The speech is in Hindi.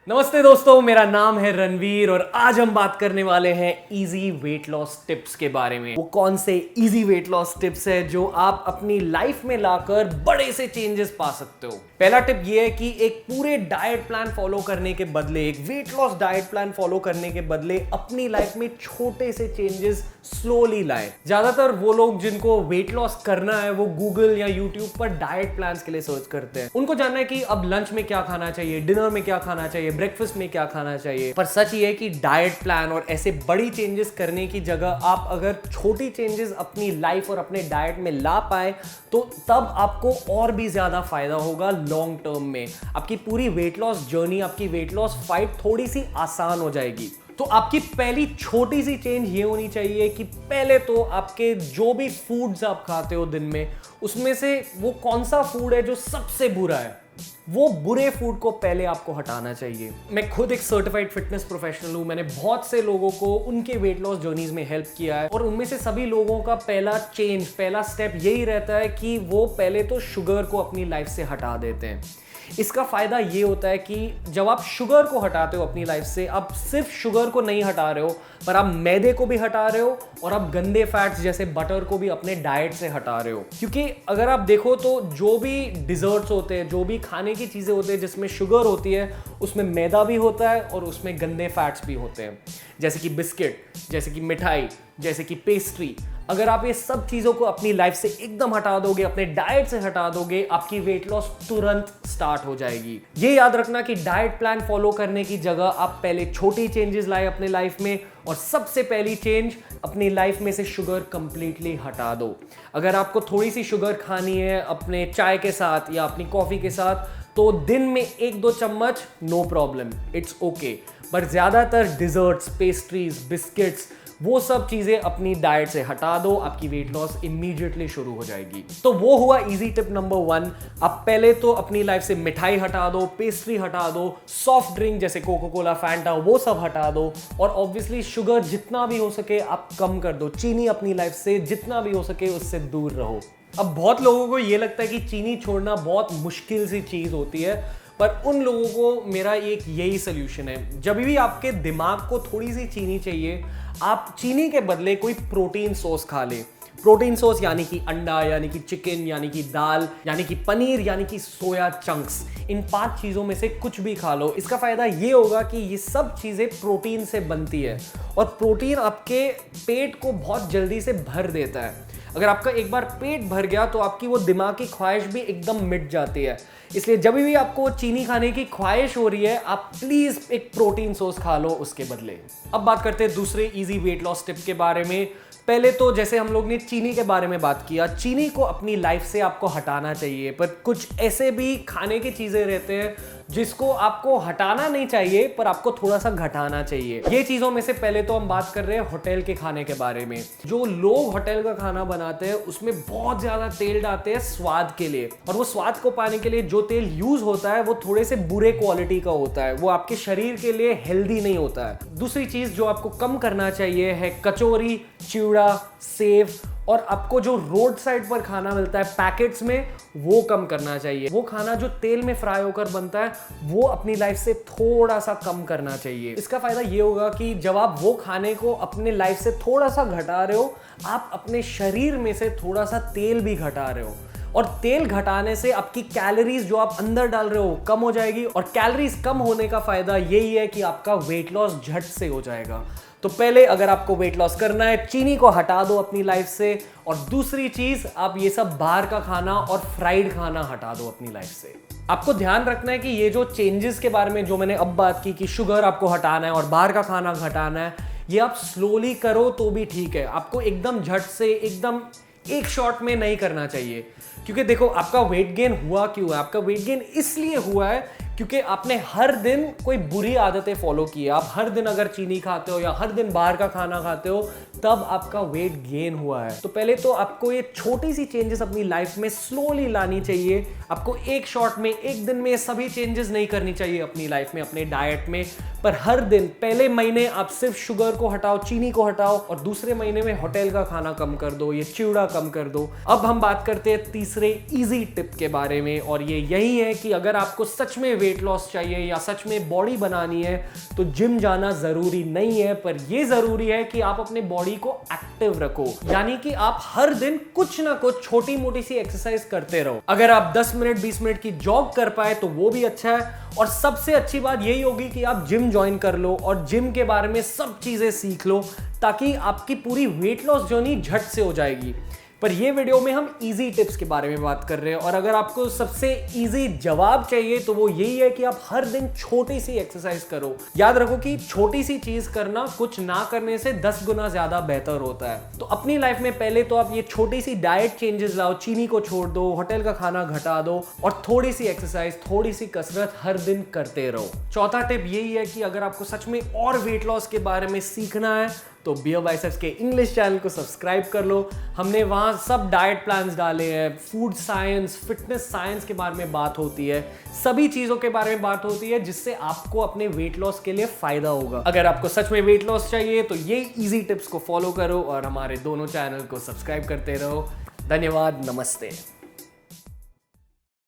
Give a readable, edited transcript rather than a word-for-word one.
नमस्ते दोस्तों, मेरा नाम है रणवीर और आज हम बात करने वाले हैं इजी वेट लॉस टिप्स के बारे में। वो कौन से इजी वेट लॉस टिप्स है जो आप अपनी लाइफ में लाकर बड़े से चेंजेस पा सकते हो। पहला टिप ये है कि एक पूरे डाइट प्लान फॉलो करने के बदले, एक weight loss diet plan follow करने के बदले अपनी लाइफ में छोटे से चेंजेस स्लोली लाएं। ज्यादातर वो लोग जिनको वेट लॉस करना है वो गूगल या यूट्यूब पर डाइट प्लान्स के लिए सर्च करते हैं। उनको जानना है कि अब लंच में क्या खाना चाहिए, डिनर में क्या खाना चाहिए, ब्रेकफास्ट में क्या खाना चाहिए। पर सच ये है कि डाइट प्लान और ऐसे बड़ी चेंजेस करने की जगह आप अगर छोटी चेंजेस अपनी लाइफ और अपने डाइट में ला पाए तो तब आपको और भी ज्यादा फायदा होगा लॉन्ग टर्म में। आपकी पूरी वेट लॉस जर्नी, आपकी वेट लॉस फाइट थोड़ी सी आसान हो जाएगी। तो आपकी पहली छोटी सी चेंज ये होनी चाहिए कि पहले तो आपके जो भी फूड्स आप खाते हो दिन में, उसमें से वो कौन सा फूड है जो सबसे बुरा है, वो बुरे फूड को पहले आपको हटाना चाहिए। मैं खुद एक सर्टिफाइड फिटनेस प्रोफेशनल हूं। मैंने बहुत से लोगों को उनके वेट लॉस जर्नीज में हेल्प किया है और उनमें से सभी लोगों का पहला स्टेप यही रहता है कि वो पहले तो शुगर को अपनी लाइफ से हटा देते हैं। इसका फायदा ये होता है कि जब आप शुगर को हटाते हो अपनी लाइफ से, आप सिर्फ शुगर को नहीं हटा रहे हो पर आप मैदे को भी हटा रहे हो और आप गंदे फैट्स जैसे बटर को भी अपने डाइट से हटा रहे हो। क्योंकि अगर आप देखो तो जो भी डिजर्ट्स होते हैं, जो भी खाने की चीजें होती है जिसमें शुगर होती है, उसमें मैदा भी होता है और उसमें गंदे फैट्स भी होते हैं। जैसे कि बिस्किट, जैसे कि मिठाई, जैसे कि पेस्ट्री। अगर आप ये सब चीजों को अपनी लाइफ से एकदम हटा दोगे, अपने डाइट से हटा दोगे, आपकी वेट लॉस तुरंत स्टार्ट हो जाएगी। ये याद रखना कि डाइट प्लान फॉलो करने की जगह आप पहले छोटी चेंजेस लाए अपने लाइफ में और सबसे पहली चेंज, अपनी लाइफ में से शुगर कंप्लीटली हटा दो। अगर आपको थोड़ी सी शुगर खानी है अपने चाय के साथ या अपनी कॉफी के साथ तो दिन में 1-2 चम्मच नो प्रॉब्लम, इट्स ओके। पर ज्यादातर डिजर्ट्स, पेस्ट्रीज, बिस्किट्स, वो सब चीजें अपनी डाइट से हटा दो, आपकी वेट लॉस इमीडिएटली शुरू हो जाएगी। तो वो हुआ इजी टिप नंबर 1। आप पहले तो अपनी लाइफ से मिठाई हटा दो, पेस्ट्री हटा दो, सॉफ्ट ड्रिंक जैसे कोको कोला, फैंटा, वो सब हटा दो और ऑब्वियसली शुगर जितना भी हो सके आप कम कर दो। चीनी अपनी लाइफ से जितना भी हो सके उससे दूर रहो। अब बहुत लोगों को ये लगता है कि चीनी छोड़ना बहुत मुश्किल सी चीज होती है, पर उन लोगों को मेरा एक यही सोल्यूशन है। जब भी आपके दिमाग को थोड़ी सी चीनी चाहिए, आप चीनी के बदले कोई प्रोटीन सोर्स खा लें। प्रोटीन सोर्स यानी कि अंडा, यानी कि चिकन, यानी कि दाल, यानी कि पनीर, यानी कि सोया चंक्स। इन 5 चीज़ों में से कुछ भी खा लो। इसका फायदा ये होगा कि ये सब चीज़ें प्रोटीन से बनती है और प्रोटीन आपके पेट को बहुत जल्दी से भर देता है। अगर आपका एक बार पेट भर गया तो आपकी वो दिमाग की ख्वाहिश भी एकदम मिट जाती है। इसलिए जब भी आपको चीनी खाने की ख्वाहिश हो रही है, आप प्लीज एक प्रोटीन सोर्स खा लो उसके बदले। अब बात करते हैं दूसरे इजी वेट लॉस टिप के बारे में। पहले तो जैसे हम लोग ने चीनी के बारे में बात किया, चीनी को अपनी लाइफ से आपको हटाना चाहिए। पर कुछ ऐसे भी खाने की चीजें रहते हैं जिसको आपको हटाना नहीं चाहिए पर आपको थोड़ा सा घटाना चाहिए। ये चीजों में से पहले तो हम बात कर रहे हैं होटल के खाने के बारे में। जो लोग होटल का खाना बनाते हैं उसमें बहुत ज्यादा तेल डालते हैं स्वाद के लिए, और वो स्वाद को पाने के लिए जो तेल यूज होता है वो थोड़े से बुरे क्वालिटी का होता है, वो आपके शरीर के लिए हेल्दी नहीं होता है। दूसरी चीज जो आपको कम करना चाहिए है कचौरी, चिवड़ा, सेव और आपको जो रोड साइड पर खाना मिलता है पैकेट्स में, वो कम करना चाहिए। वो खाना जो तेल में फ्राई होकर बनता है वो अपनी लाइफ से थोड़ा सा कम करना चाहिए। इसका फायदा ये होगा कि जब आप वो खाने को अपने लाइफ से थोड़ा सा घटा रहे हो, आप अपने शरीर में से थोड़ा सा तेल भी घटा रहे हो और तेल घटाने से आपकी कैलोरीज जो आप अंदर डाल रहे हो कम हो जाएगी और कैलोरीज कम होने का फायदा यही है कि आपका वेट लॉस झट से हो जाएगा। तो पहले अगर आपको वेट लॉस करना है, चीनी को हटा दो अपनी लाइफ से, और दूसरी चीज आप ये सब बाहर का खाना और फ्राइड खाना हटा दो अपनी लाइफ से। आपको ध्यान रखना है कि ये जो चेंजेस के बारे में जो मैंने अब बात की कि शुगर आपको हटाना है और बाहर का खाना घटाना है, ये आप स्लोली करो तो भी ठीक है। आपको एकदम झट से, एकदम एक शॉट में नहीं करना चाहिए। क्योंकि देखो आपका वेट गेन हुआ क्यों है? आपका वेट गेन इसलिए हुआ है क्योंकि आपने हर दिन कोई बुरी आदतें फॉलो की है। आप हर दिन अगर चीनी खाते हो या हर दिन बाहर का खाना खाते हो तब आपका वेट गेन हुआ है। तो पहले तो आपको ये छोटी सी चेंजेस अपनी लाइफ में स्लोली लानी चाहिए। आपको एक शॉट में, एक दिन में सभी चेंजेस नहीं करनी चाहिए अपनी लाइफ में, अपने डाइट में। पर हर दिन पहले महीने आप सिर्फ शुगर को हटाओ, चीनी को हटाओ, और दूसरे महीने में होटल का खाना कम कर दो, ये चिवड़ा कम कर दो। अब हम बात करते हैं तीसरे इजी टिप के बारे में, और ये यही है कि अगर आपको सच में वेट लॉस चाहिए या सच में बॉडी बनानी है तो जिम जाना जरूरी नहीं है, पर यह जरूरी है कि आप अपने बॉडी को एक्टिव रखो। यानी कि आप हर दिन कुछ ना कुछ छोटी मोटी सी एक्सरसाइज करते रहो। अगर आप 10 मिनट 20 मिनट की जॉग कर पाए तो वो भी अच्छा है, और सबसे अच्छी बात यही होगी कि आप जिम ज्वाइन कर लो और जिम के बारे में सब चीजें सीख लो, ताकि आपकी पूरी वेट लॉस जर्नी झट से हो जाएगी। पर ये वीडियो में हम इजी टिप्स के बारे में बात कर रहे हैं, और अगर आपको सबसे इजी जवाब चाहिए तो वो यही है कि आप हर दिन छोटी सी एक्सरसाइज करो। याद रखो कि छोटी सी चीज करना कुछ ना करने से 10 गुना ज्यादा बेहतर होता है। तो अपनी लाइफ में पहले तो आप ये छोटी सी डाइट चेंजेस लाओ, चीनी को छोड़ दो, होटल का खाना घटा दो, और थोड़ी सी एक्सरसाइज, थोड़ी सी कसरत हर दिन करते रहो। चौथा टिप यही है कि अगर आपको सच में और वेट लॉस के बारे में सीखना है तो बियर बाइसेप्स के इंग्लिश चैनल को सब्सक्राइब कर लो। हमने वहाँ सब डाइट प्लान्स डाले हैं, फूड साइंस, फिटनेस साइंस के बारे में बात होती है, सभी चीज़ों के बारे में बात होती है जिससे आपको अपने वेट लॉस के लिए फ़ायदा होगा। अगर आपको सच में वेट लॉस चाहिए तो ये इजी टिप्स को फॉलो करो और हमारे दोनों चैनल को सब्सक्राइब करते रहो। धन्यवाद, नमस्ते।